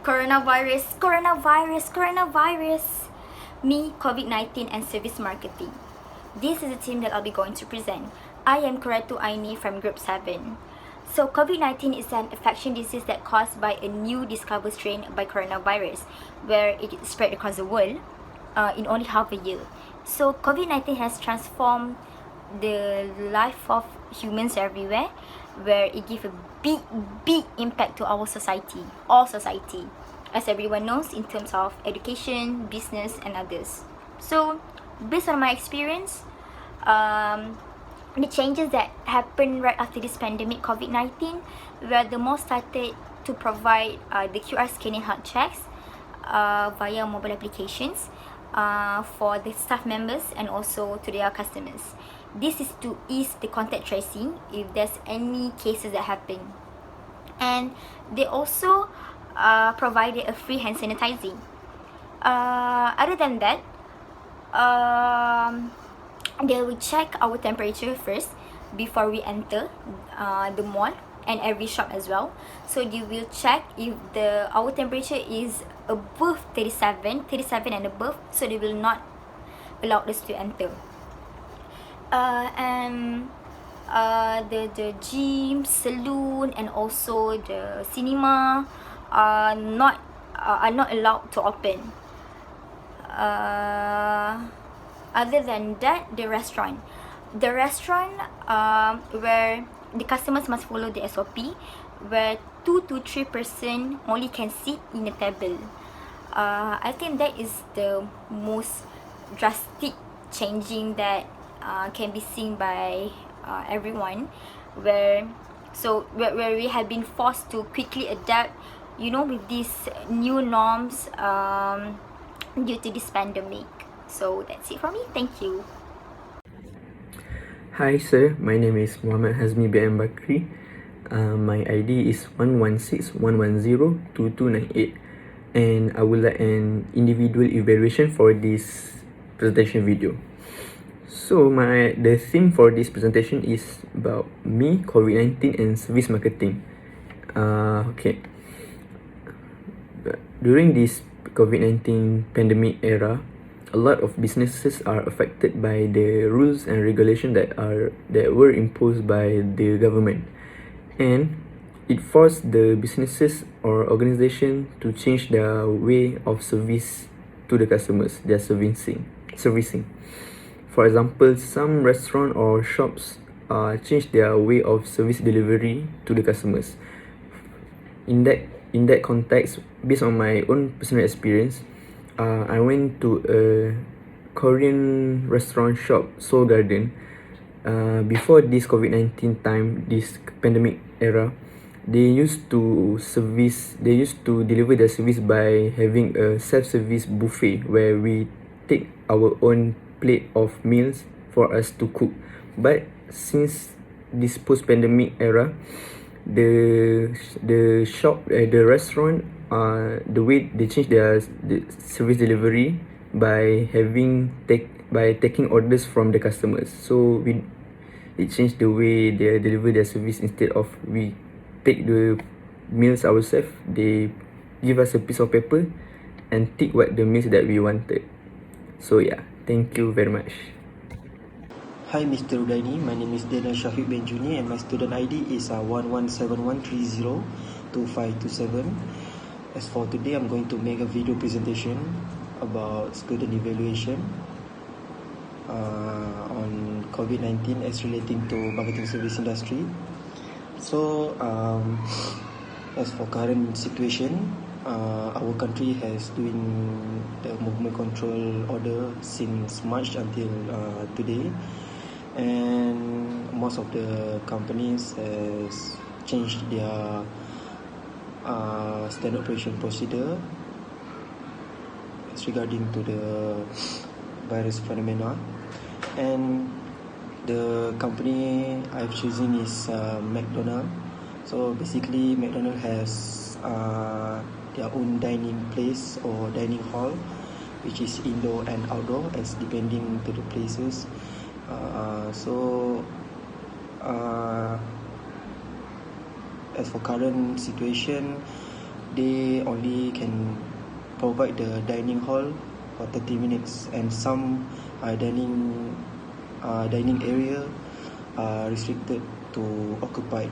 Coronavirus, coronavirus, coronavirus. Me, COVID-19 and service marketing. This is the team that I'll be going to present. I am Kuratu Aini from Group 7. So COVID-19 is an infection disease that caused by a new discovered strain by coronavirus, where it spread across the world in only half a year. So COVID-19 has transformed the life of humans everywhere, where it gives a big impact to our society, all society, as everyone knows, in terms of education, business and others. So based on my experience, the changes that happened right after this pandemic COVID-19, where the mall started to provide the QR scanning health checks via mobile applications for the staff members and also to their customers. This is to ease the contact tracing if there's any cases that happen. And they also provided a free hand sanitizing. Other than that, they will check our temperature first before we enter the mall and every shop as well. So they will check if our temperature is above 37 and above, so they will not allow us to enter. And the gym, saloon and also the cinema are not allowed to open. Other than that, the restaurant where the customers must follow the SOP, where 2 to 3 person only can sit in a table. I think that is the most drastic changing that can be seen by everyone, where we have been forced to quickly adapt, with these new norms due to this pandemic. So that's it from me. Thank you. Hi sir, my name is Muhammad Hazmi bin Bakri. My ID is 116-110-2298, and I would like an individual evaluation for this presentation video. So the theme for this presentation is about me, COVID-19 and service marketing. Okay. During this COVID-19 pandemic era, a lot of businesses are affected by the rules and regulations that were imposed by the government, and it forced the businesses or organization to change their way of service to the customers they're servicing. For example, some restaurant or shops changed their way of service delivery to the customers. In that context, based on my own personal experience, I went to a Korean restaurant shop, Seoul Garden. Before this COVID-19 time, this pandemic era, they used to deliver their service by having a self-service buffet where we take our own plate of meals for us to cook. But since this post-pandemic era, the restaurant, the way they change the service delivery by taking orders from the customers. So it changed the way they deliver their service. Instead of we take the meals ourselves, they give us a piece of paper and tick what the meals that we wanted. So yeah, thank you very much. Hi Mr. Udaini, my name is Daniel Shafiq Benjuni and my student ID is 1171302527. As for today, I'm going to make a video presentation about student evaluation on COVID-19 as relating to marketing service industry. So as for current situation, our country has doing the movement control order since March until today, and most of the companies has changed their standard operation procedure as regarding to the virus phenomena. And the company I've chosen is McDonald's. So basically McDonald's has their own dining place or dining hall, which is indoor and outdoor as depending to the places. As for current situation, they only can provide the dining hall for 30 minutes, and some dining area are restricted to occupied.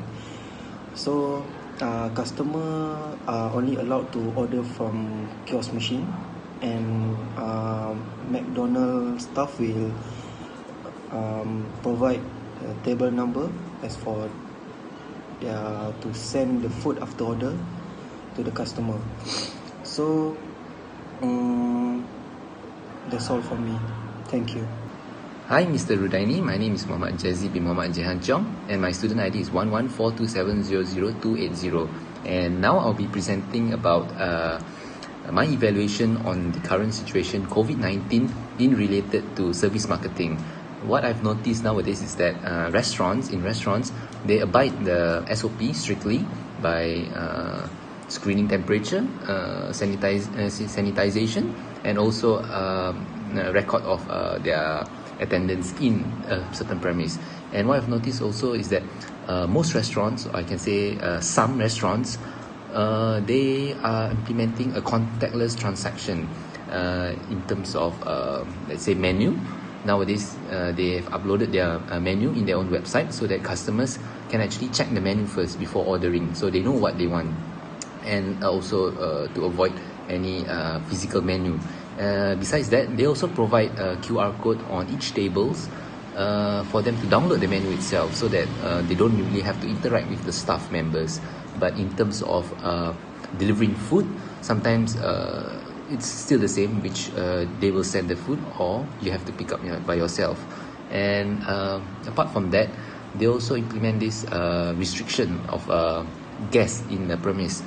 So customer are only allowed to order from kiosk machine, and McDonald's staff will provide a table number as for to send the food after order to the customer. So that's all from me. Thank you. Hi, Mr. Rudaini. My name is Muhammad Jazzy bin Muhammad Jehan Chong, and my student ID is 1142700280. And now I'll be presenting about my evaluation on the current situation, COVID-19, in related to service marketing. What I've noticed nowadays is that restaurants, they abide the SOP strictly by screening temperature, sanitization, and also record of their attendance in a certain premise. And what I've noticed also is that most restaurants, or I can say some restaurants, they are implementing a contactless transaction in terms of let's say menu. Nowadays they have uploaded their menu in their own website so that customers can actually check the menu first before ordering, so they know what they want, and also to avoid any physical menu. Besides that, they also provide a QR code on each tables for them to download the menu itself, so that they don't really have to interact with the staff members. But in terms of delivering food, sometimes it's still the same, which they will send the food, or you have to pick up by yourself. And apart from that, they also implement this restriction of guests in the premise.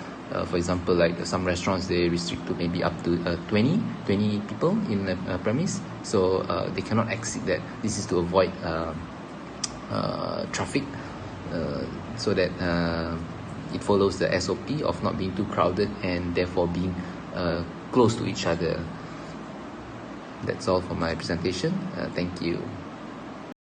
For example, like some restaurants, they restrict to maybe up to 20 people in a premise, so they cannot exceed that. This is to avoid traffic, so that it follows the SOP of not being too crowded and therefore being close to each other. That's all for my presentation. Thank you.